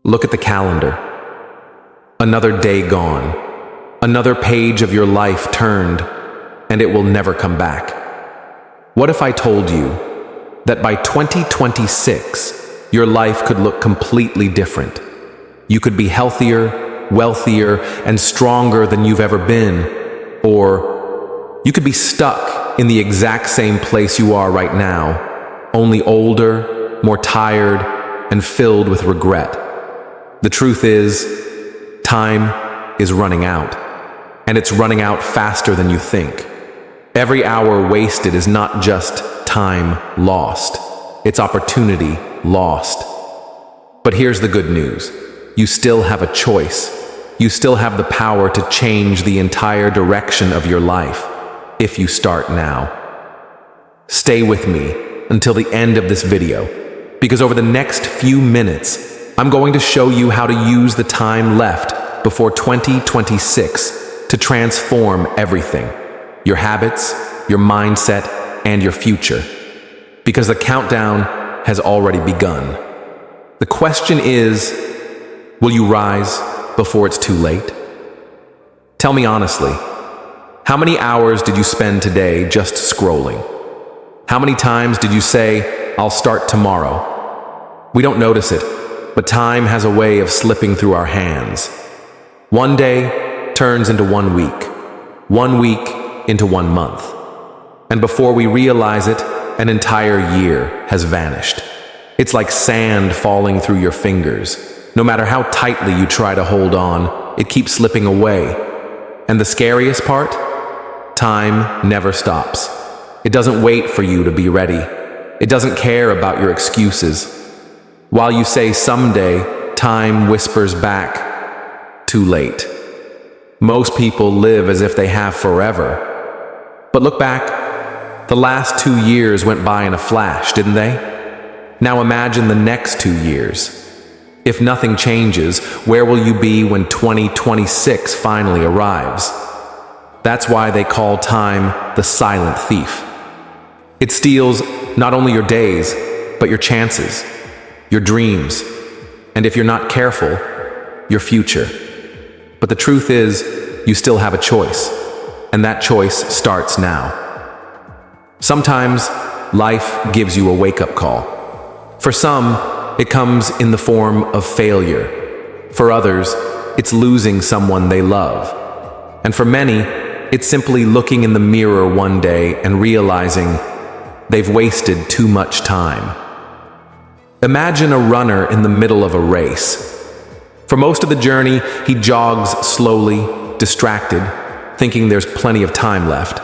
Look at the calendar. Another day gone. Another page of your life turned, and it will never come back. What if I told you that by 2026, your life could look completely different? You could be healthier, wealthier, and stronger than you've ever been. Or you could be stuck in the exact same place you are right now, only older, more tired, and filled with regret. The truth is, time is running out, and it's running out faster than you think. Every hour wasted is not just time lost, it's opportunity lost. But here's the good news. You still have a choice. You still have the power to change the entire direction of your life if you start now. Stay with me until the end of this video, because over the next few minutes, I'm going to show you how to use the time left before 2026 to transform everything. Your habits, your mindset, and your future. Because the countdown has already begun. The question is, will you rise before it's too late? Tell me honestly, how many hours did you spend today just scrolling? How many times did you say, I'll start tomorrow? We don't notice it, but time has a way of slipping through our hands. One day turns into 1 week, 1 week into 1 month. And before we realize it, an entire year has vanished. It's like sand falling through your fingers. No matter how tightly you try to hold on, it keeps slipping away. And the scariest part? Time never stops. It doesn't wait for you to be ready. It doesn't care about your excuses. While you say someday, time whispers back, too late. Most people live as if they have forever. But look back, the last 2 years went by in a flash, didn't they? Now imagine the next 2 years. If nothing changes, where will you be when 2026 finally arrives? That's why they call time the silent thief. It steals not only your days, but your chances, your dreams, and if you're not careful, your future. But the truth is, you still have a choice, and that choice starts now. Sometimes, life gives you a wake-up call. For some, it comes in the form of failure. For others, it's losing someone they love. And for many, it's simply looking in the mirror one day and realizing they've wasted too much time. Imagine a runner in the middle of a race. For most of the journey, he jogs slowly, distracted, thinking there's plenty of time left.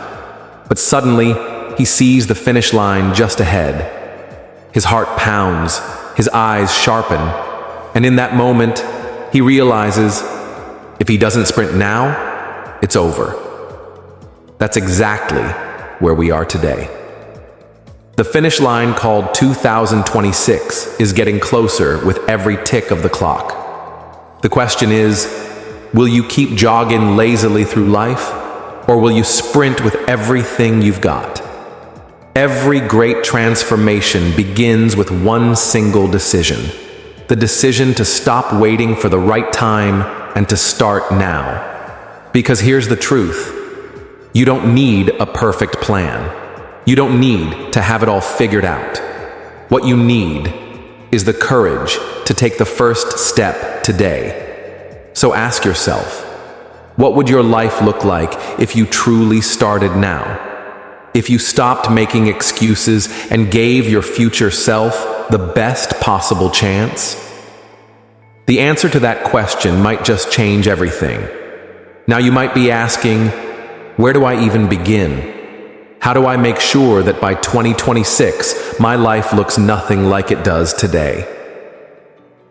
But suddenly, he sees the finish line just ahead. His heart pounds, his eyes sharpen, and in that moment, he realizes if he doesn't sprint now, it's over. That's exactly where we are today. The finish line, called 2026, is getting closer with every tick of the clock. The question is, will you keep jogging lazily through life, or will you sprint with everything you've got? Every great transformation begins with one single decision. The decision to stop waiting for the right time and to start now. Because here's the truth. You don't need a perfect plan. You don't need to have it all figured out. What you need is the courage to take the first step today. So ask yourself, what would your life look like if you truly started now? If you stopped making excuses and gave your future self the best possible chance? The answer to that question might just change everything. Now you might be asking, where do I even begin? How do I make sure that by 2026, my life looks nothing like it does today?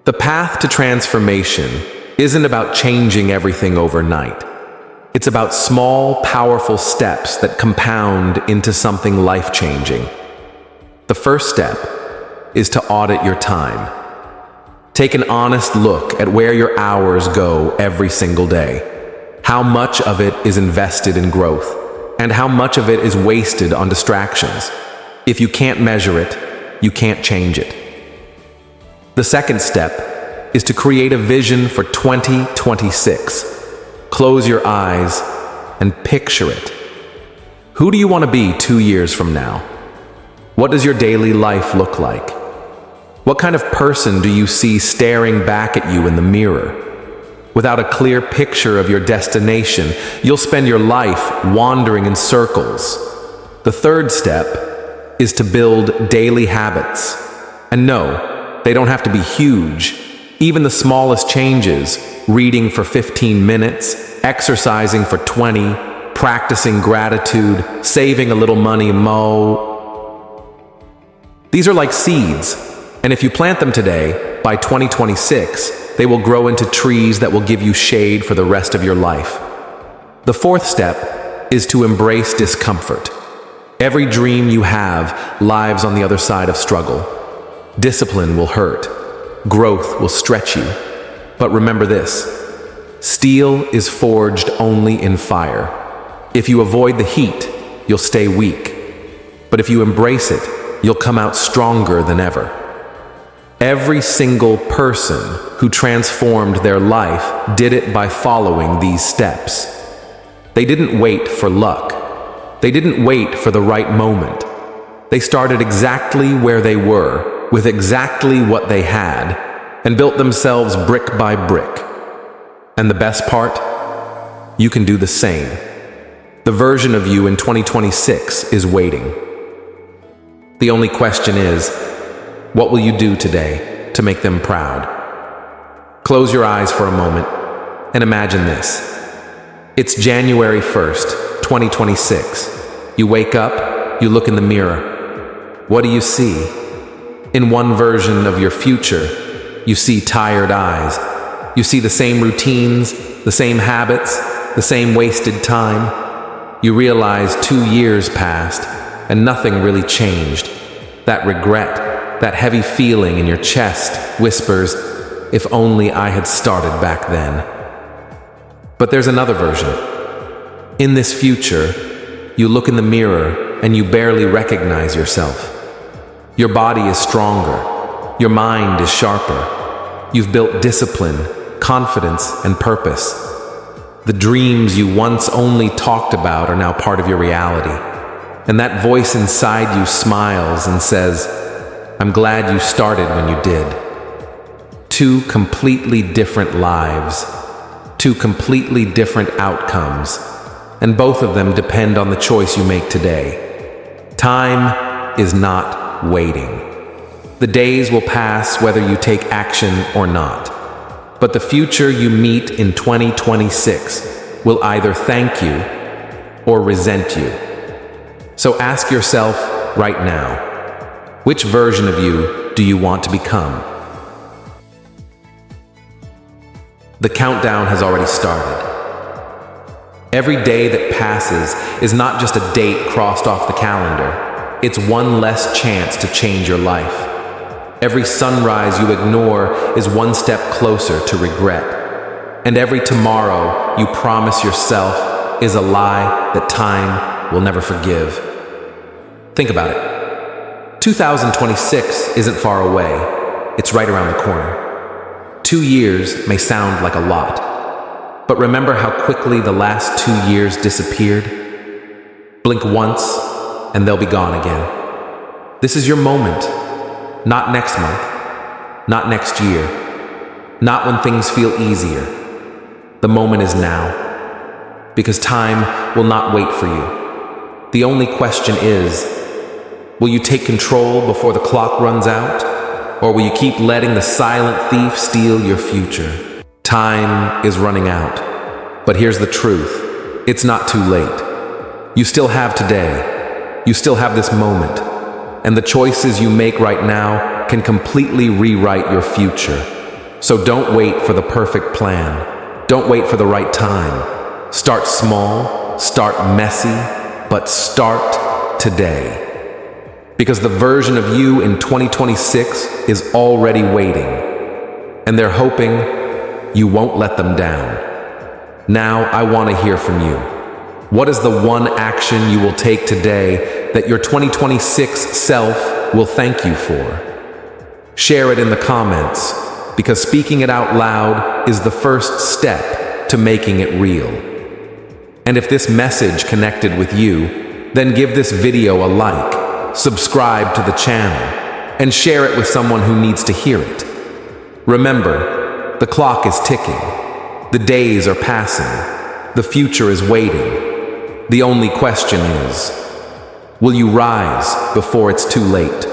The path to transformation isn't about changing everything overnight. It's about small, powerful steps that compound into something life-changing. The first step is to audit your time. Take an honest look at where your hours go every single day. How much of it is invested in growth, and how much of it is wasted on distractions. If you can't measure it, you can't change it. The second step is to create a vision for 2026. Close your eyes and picture it. Who do you want to be 2 years from now? What does your daily life look like? What kind of person do you see staring back at you in the mirror? Without a clear picture of your destination, you'll spend your life wandering in circles. The third step is to build daily habits. And no, they don't have to be huge. Even the smallest changes, reading for 15 minutes, exercising for 20, practicing gratitude, saving a little money, These are like seeds, and if you plant them today, by 2026, they will grow into trees that will give you shade for the rest of your life. The fourth step is to embrace discomfort. Every dream you have lives on the other side of struggle. Discipline will hurt. Growth will stretch you. But remember this: steel is forged only in fire. If you avoid the heat, you'll stay weak. But if you embrace it, you'll come out stronger than ever. Every single person who transformed their life did it by following these steps. They didn't wait for luck. They didn't wait for the right moment. They started exactly where they were, with exactly what they had, and built themselves brick by brick. And the best part? You can do the same. The version of you in 2026 is waiting. The only question is, what will you do today to make them proud? Close your eyes for a moment and imagine this. It's January 1st, 2026. You wake up, you look in the mirror. What do you see? In one version of your future, you see tired eyes. You see the same routines, the same habits, the same wasted time. You realize 2 years passed and nothing really changed. That regret, that heavy feeling in your chest whispers, if only I had started back then. But there's another version. In this future, you look in the mirror and you barely recognize yourself. Your body is stronger. Your mind is sharper. You've built discipline, confidence, and purpose. The dreams you once only talked about are now part of your reality. And that voice inside you smiles and says, I'm glad you started when you did. 2 completely different lives, 2 completely different outcomes, and both of them depend on the choice you make today. Time is not waiting. The days will pass whether you take action or not. But the future you meet in 2026 will either thank you or resent you. So ask yourself right now, which version of you do you want to become? The countdown has already started. Every day that passes is not just a date crossed off the calendar. It's one less chance to change your life. Every sunrise you ignore is one step closer to regret. And every tomorrow you promise yourself is a lie that time will never forgive. Think about it. 2026 isn't far away. It's right around the corner. 2 years may sound like a lot, but remember how quickly the last 2 years disappeared? Blink once, and they'll be gone again. This is your moment. Not next month. Not next year. Not when things feel easier. The moment is now. Because time will not wait for you. The only question is, will you take control before the clock runs out? Or will you keep letting the silent thief steal your future? Time is running out. But here's the truth. It's not too late. You still have today. You still have this moment. And the choices you make right now can completely rewrite your future. So don't wait for the perfect plan. Don't wait for the right time. Start small, start messy, but start today. Because the version of you in 2026 is already waiting. And they're hoping you won't let them down. Now I want to hear from you. What is the one action you will take today that your 2026 self will thank you for? Share it in the comments, because speaking it out loud is the first step to making it real. And if this message connected with you, then give this video a like, subscribe to the channel, and share it with someone who needs to hear it. Remember, the clock is ticking. The days are passing. The future is waiting. The only question is, will you rise before it's too late?